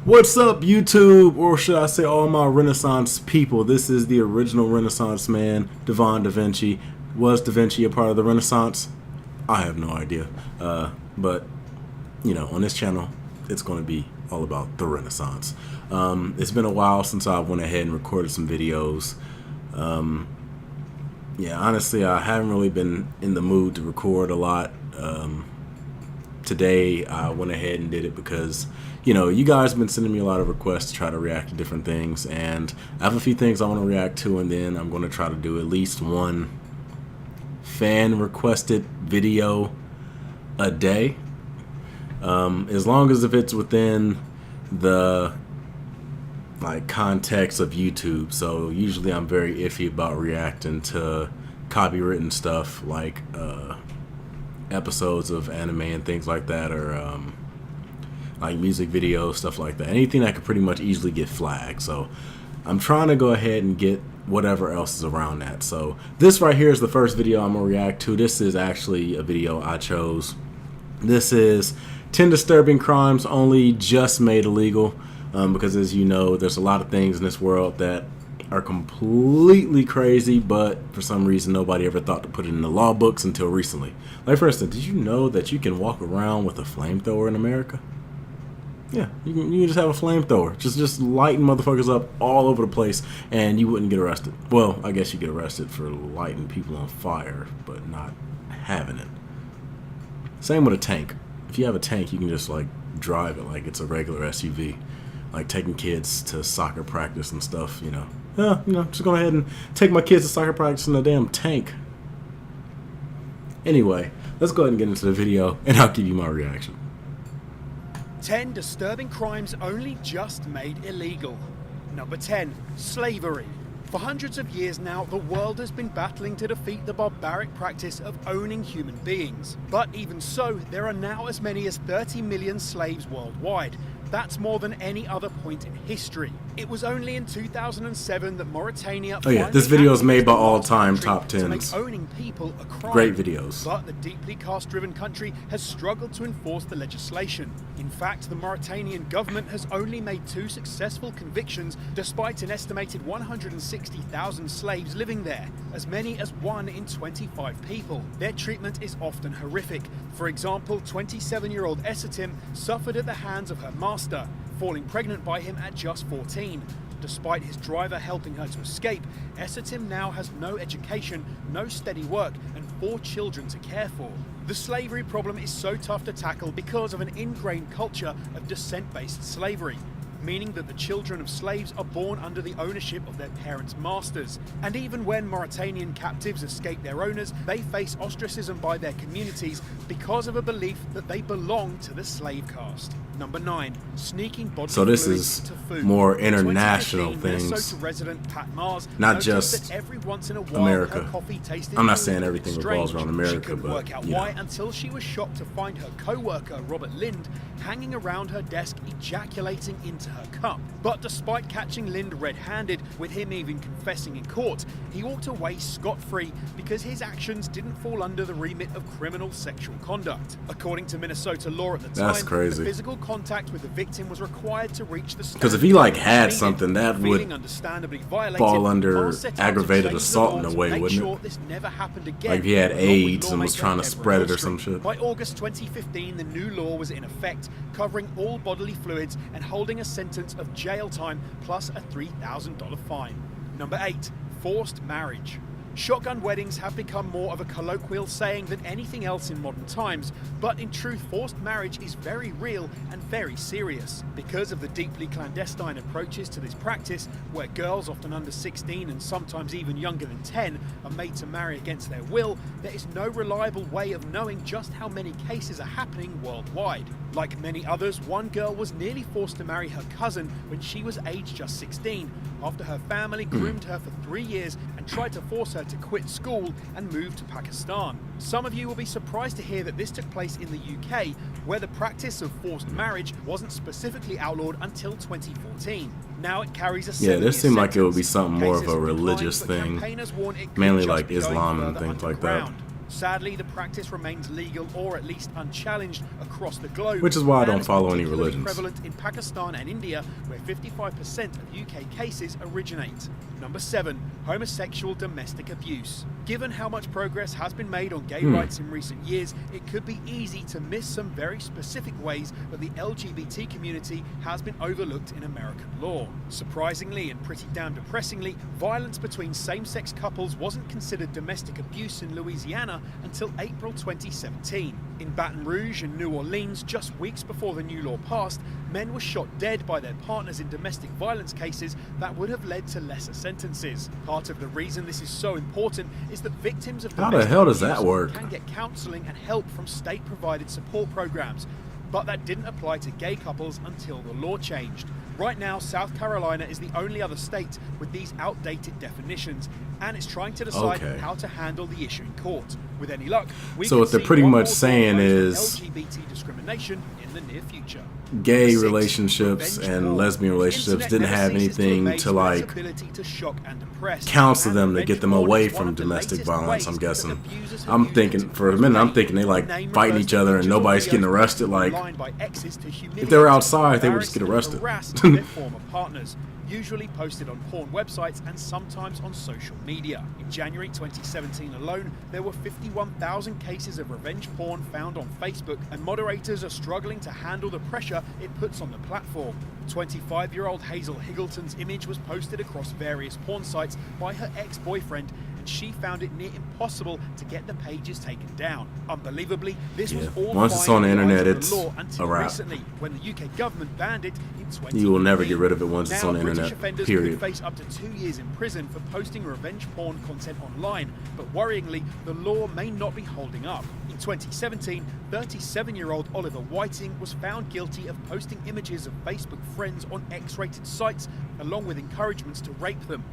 What's up, YouTube, or should I say all my Renaissance people? This is the original Renaissance man, Devon DaVinci. Was DaVinci a part of the Renaissance? I have no idea. But, you know, on this channel, it's going to be all about the Renaissance. It's been a while since I went ahead and recorded some videos. Yeah, honestly, I haven't really been in the mood to record a lot. Today, I went ahead and did it because, you know, you guys have been sending me a lot of requests to try to react to different things, and I have a few things I want to react to, and then I'm going to try to do at least one fan-requested video a day, as long as if it's within the context of YouTube. So usually I'm very iffy about reacting to copywritten stuff like episodes of anime and things like that, or like music videos, stuff like that. Anything that could pretty much easily get flagged. So I'm trying to go ahead and get whatever else is around that. So this right here is the first video I'm gonna react to. This is actually a video I chose. This is 10 disturbing crimes only just made illegal, because as you know, there's a lot of things in this world that are completely crazy, but for some reason nobody ever thought to put it in the law books until recently. Like, for instance, did you know that you can walk around with a flamethrower in America? Yeah, you can just have a flamethrower. Just lighting motherfuckers up all over the place, and you wouldn't get arrested. Well, I guess you get arrested for lighting people on fire, but not having it. Same with a tank. If you have a tank, you can just like drive it like it's a regular SUV. Like taking kids to soccer practice and stuff, you know. Yeah, you know, just go ahead and take my kids to soccer practice in a damn tank. Anyway, let's go ahead and get into the video, and I'll give you my reaction. 10 disturbing crimes only just made illegal. Number 10, slavery. For hundreds of years now, the world has been battling to defeat the barbaric practice of owning human beings. But even so, there are now as many as 30 million slaves worldwide. That's more than any other point in history. It was only in 2007 that Mauritania... Oh yeah, this video is made by all-time top 10s. Owning people a crime. Great videos. But the deeply caste-driven country has struggled to enforce the legislation. In fact, the Mauritanian government has only made 2 successful convictions despite an estimated 160,000 slaves living there, as many as 1 in 25 people. Their treatment is often horrific. For example, 27-year-old Essatim suffered at the hands of her master, falling pregnant by him at just 14. Despite his driver helping her to escape, Essatim now has no education, no steady work, and 4 children to care for. The slavery problem is so tough to tackle because of an ingrained culture of descent-based slavery, meaning that the children of slaves are born under the ownership of their parents' masters. And even when Mauritanian captives escape their owners, they face ostracism by their communities because of a belief that they belong to the slave caste. Number 9, sneaking bodily So this fluids is to food. more In international 2015, things, Minnesota resident Pat Mars not noticed just that every once in a while America. her coffee tasted I'm not a saying little everything bit revolves strange. around America, She couldn't but, work out you know. why until she was shocked to find her co-worker Robert Lind hanging around her desk ejaculating into her cup. But despite catching Lind red-handed, with him even confessing in court, he walked away scot-free because his actions didn't fall under the remit of criminal sexual conduct. According to Minnesota law at the time, That's crazy. the physical contact with the victim was required to reach the standard. Because if he like had something, that Feeling would understandably violated, fall under Mars set out to aggravated change the assault law in a to way, make wouldn't sure it? this never happened again, Like if he had along with AIDS and was lawmaker trying to Deborah spread it or Hillstrom. some shit. By August 2015, the new law was in effect, covering all bodily fluids and holding a sentence of jail time plus a $3,000 fine. Number 8, forced marriage. Shotgun weddings have become more of a colloquial saying than anything else in modern times, but in truth, forced marriage is very real and very serious. Because of the deeply clandestine approaches to this practice, where girls often under 16 and sometimes even younger than 10 are made to marry against their will, there is no reliable way of knowing just how many cases are happening worldwide. Like many others, one girl was nearly forced to marry her cousin when she was aged just 16, after her family groomed her for 3 years and tried to force her to quit school and move to Pakistan. Some of you will be surprised to hear that this took place in the UK, where the practice of forced marriage wasn't specifically outlawed until 2014. Now it carries a 7-year this seemed like it would be sentence. something more of Cases a have declined, religious but thing, campaigners warn it could mainly just like be going Islam and further things like that. underground. Sadly, the practice remains legal or at least unchallenged across the globe. Which is why I don't and follow any particularly religions. prevalent in Pakistan and India, where 55% of UK cases originate. Number 7, homosexual domestic abuse. Given how much progress has been made on gay rights in recent years, it could be easy to miss some very specific ways that the LGBT community has been overlooked in American law. Surprisingly and pretty damn depressingly, violence between same-sex couples wasn't considered domestic abuse in Louisiana until April 2017. In Baton Rouge and New Orleans, just weeks before the new law passed, men were shot dead by their partners in domestic violence cases that would have led to lesser sentences. Part of the reason this is so important is that victims of How the hell does that work? can get counseling and help from state-provided support programs. But that didn't apply to gay couples until the law changed. Right now, South Carolina is the only other state with these outdated definitions, and it's trying to decide how to handle the issue in court. With any luck, we So could what they're see pretty one much more saying court is LGBT discrimination in the near future. gay 6, relationships revenge and porn. lesbian relationships Internet didn't never have ceases anything amaze to with its like ability to shock and depress, counsel and them to revenge get them porn away is one from of the domestic latest violence, ways I'm that guessing. abusers have I'm used thinking, it to for a minute, I'm prey. thinking they like Name fighting refers each to other and digital nobody's getting videos arrested. Like, online by exes to if they were humiliate, outside, they would just get embarrass, and arrested. harass their former partners, usually posted on porn websites and sometimes on social media. In January 2017 alone, there were 51,000 cases of revenge porn found on Facebook, and moderators are struggling to handle the pressure it puts on the platform. 25-year-old Hazel Higgleton's image was posted across various porn sites by her ex-boyfriend, and she found it near impossible to get the pages taken down. Unbelievably, this was all once fine it's on the in eyes internet, of it's the law until a wrap. recently, when the UK government banned it in 2015. you will never get rid of it once it's Now, on the British internet, offenders period. could face up to 2 years in prison for posting revenge porn content online, but worryingly, the law may not be holding up. In 2017, 37-year-old Oliver Whiting was found guilty of posting images of Facebook friends on X-rated sites, along with encouragements to rape them,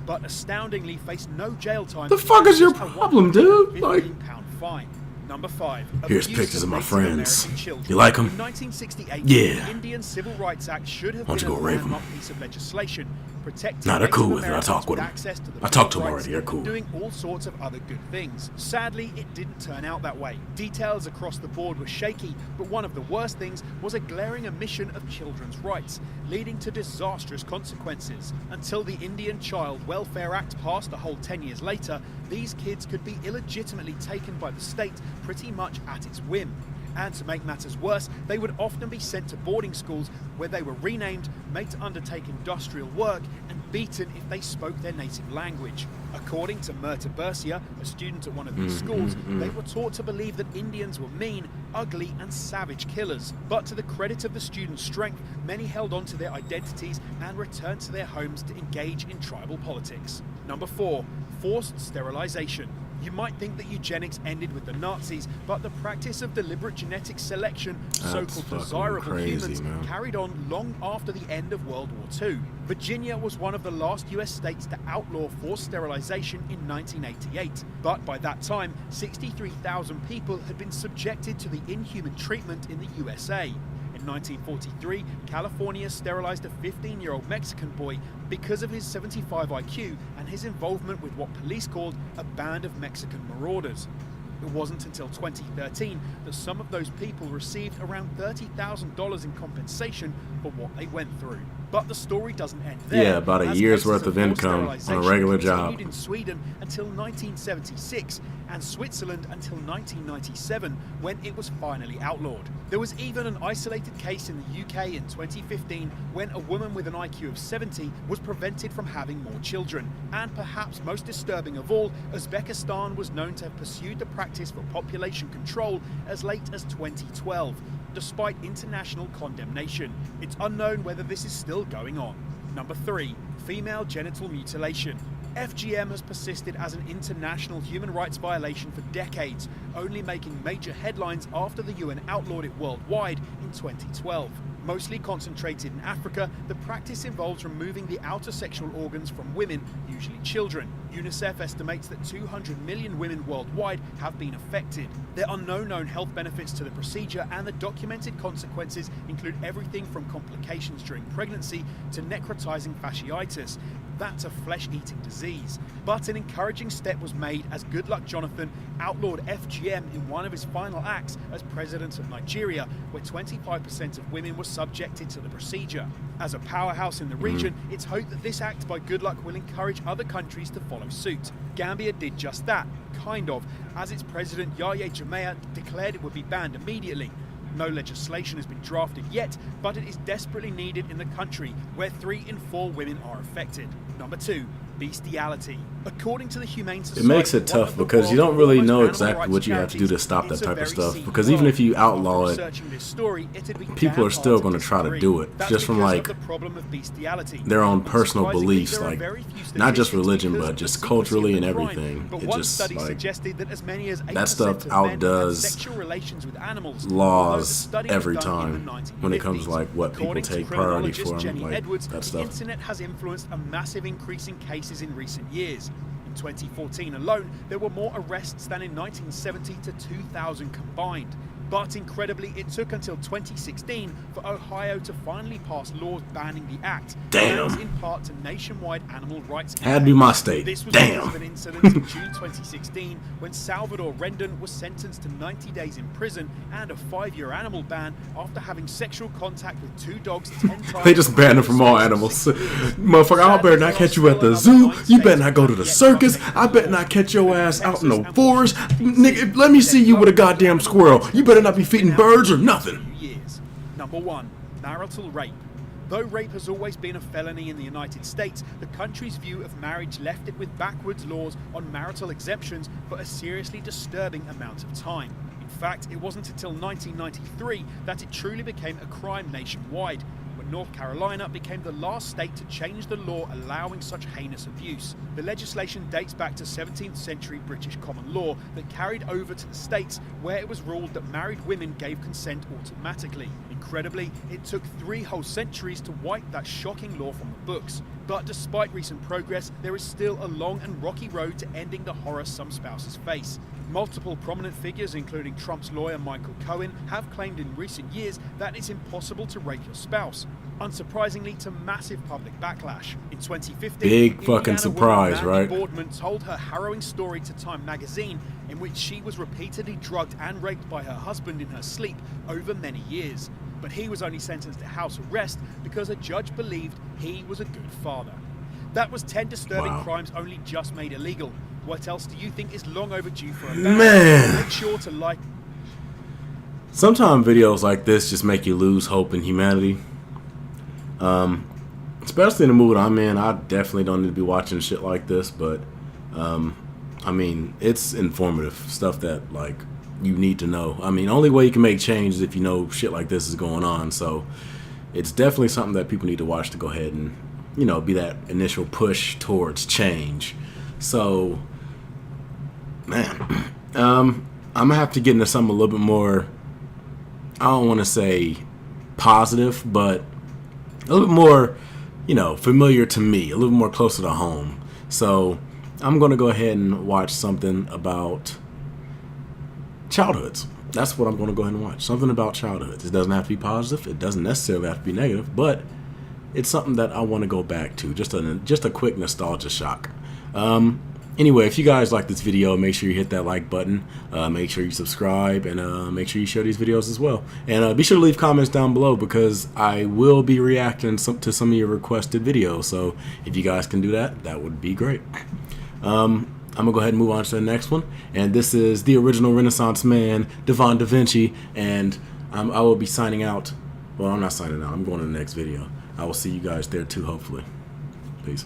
but astoundingly faced no jail time. The fuck is your just a problem, dude? Like, £15 fine. Number 5. Here's abuse pictures of my rape friends. American children. You like 'em? In 1968, Yeah. the Indian Civil Rights Act should have Why don't been you a go rape 'em? landmark piece of legislation, protecting Nah, they're Native cool with it. I Americans talk with 'em. access to the I talked to 'em rights already. They're and cool. doing all sorts of other good things. Sadly, it didn't turn out that way. Details across the board were shaky, but one of the worst things was a glaring omission of children's rights, leading to disastrous consequences. Until the Indian Child Welfare Act passed a whole 10 years later, these kids could be illegitimately taken by the state pretty much at its whim. And to make matters worse, they would often be sent to boarding schools where they were renamed, made to undertake industrial work, and beaten if they spoke their native language. According to Myrta Bercia, a student at one of these schools, they were taught to believe that Indians were mean, ugly, and savage killers. But to the credit of the students' strength, many held on to their identities and returned to their homes to engage in tribal politics. Number 4. Forced sterilization. You might think that eugenics ended with the Nazis, but the practice of deliberate genetic selection, so-called fucking desirable crazy, humans, man. carried on long after the end of World War II. Virginia was one of the last US states to outlaw forced sterilization in 1988, but by that time, 63,000 people had been subjected to the inhuman treatment in the USA. In 1943, California sterilized a 15-year-old Mexican boy because of his 75 IQ and his involvement with what police called a band of Mexican marauders. It wasn't until 2013 that some of those people received around $30,000 in compensation for what they went through. But the story doesn't end there. Yeah, about a as year's cases worth of forced income on a sterilization regular continued job. in Sweden until 1976 and Switzerland until 1997, when it was finally outlawed. There was even an isolated case in the UK in 2015 when a woman with an IQ of 70 was prevented from having more children. And perhaps most disturbing of all, Uzbekistan was known to have pursued the practice for population control as late as 2012, despite international condemnation. It's unknown whether this is still going on. Number 3. Female genital mutilation. FGM has persisted as an international human rights violation for decades, only making major headlines after the UN outlawed it worldwide in 2012. Mostly concentrated in Africa, the practice involves removing the outer sexual organs from women, usually children. UNICEF estimates that 200 million women worldwide have been affected. There are no known health benefits to the procedure, and the documented consequences include everything from complications during pregnancy to necrotizing fasciitis. That's a flesh-eating disease. But an encouraging step was made as Goodluck Jonathan outlawed FGM in one of his final acts as president of Nigeria, where 25% of women were subjected to the procedure. As a powerhouse in the region, it's hoped that this act by Goodluck will encourage other countries to follow suit. Gambia did just that, kind of, as its president Yahya Jammeh declared it would be banned immediately. No legislation has been drafted yet, but it is desperately needed in the country, where 3 in 4 women are affected. Number 2. Bestiality. According to the Humane Society, it makes it tough because you don't really know exactly what you have to do to stop that type of stuff. Because even if you outlaw it, people are still going to try to do it just from like their own personal beliefs, like not just religion, but just culturally and everything. It just like that stuff outdoes laws every time when it comes to like what people take priority for, like that stuff. The internet has influenced a massive increase in cases in recent years. In 2014 alone, there were more arrests than in 1970 to 2000 combined. But incredibly, it took until 2016 for Ohio to finally pass laws banning the act. Damn. Thanks in part to nationwide animal rights campaigns. Had to be my state. This was Damn. because of an incident in June 2016 when Salvador Rendon was sentenced to 90 days in prison and a 5-year animal ban after having sexual contact with 2 dogs 10 times. They just banned him from all animals. Motherfucker, I better not catch you at the zoo. You better not go to the circus. I better not catch your ass out in the forest. Nigga, let me see you with a goddamn squirrel. You better not be feeding birds or nothing. Years. Number 1. Marital rape. Though rape has always been a felony in the United States, the country's view of marriage left it with backwards laws on marital exemptions for a seriously disturbing amount of time. In fact, it wasn't until 1993 that it truly became a crime nationwide, when North Carolina became the last state to change the law allowing such heinous abuse. The legislation dates back to 17th century British common law that carried over to the states, where it was ruled that married women gave consent automatically. Incredibly, it took 3 whole centuries to wipe that shocking law from the books. But despite recent progress, there is still a long and rocky road to ending the horror some spouses face. Multiple prominent figures, including Trump's lawyer Michael Cohen, have claimed in recent years that it's impossible to rape your spouse, unsurprisingly to massive public backlash. In 2015, big fucking surprise, right? Boardman told her harrowing story to Time magazine, in which she was repeatedly drugged and raped by her husband in her sleep over many years. But he was only sentenced to house arrest because a judge believed he was a good father. That was 10 disturbing crimes only just made illegal. What else do you think is long overdue for a ban? Man. Make sure to like. Sometimes videos like this just make you lose hope in humanity. Especially in the mood I'm in, I definitely don't need to be watching shit like this, but I mean, it's informative stuff that like you need to know. I mean, only way you can make change is if you know shit like this is going on. So it's definitely something that people need to watch to go ahead and, you know, be that initial push towards change. So, man, I'm gonna have to get into something a little bit more, I don't want to say positive, but a little bit more, you know, familiar to me, a little more closer to home. So I'm going to go ahead and watch something about childhoods. That's what I'm going to go ahead and watch. Something about childhoods. It doesn't have to be positive. It doesn't necessarily have to be negative, but it's something that I want to go back to. Just a quick nostalgia shock. Anyway, if you guys like this video, make sure you hit that like button. Make sure you subscribe, and make sure you share these videos as well. And be sure to leave comments down below, because I will be reacting to some of your requested videos. So if you guys can do that, that would be great. I'm going to go ahead and move on to the next one. And this is the original Renaissance man, Devon DaVinci. And I will be signing out. Well, I'm not signing out. I'm going to the next video. I will see you guys there too, hopefully. Peace.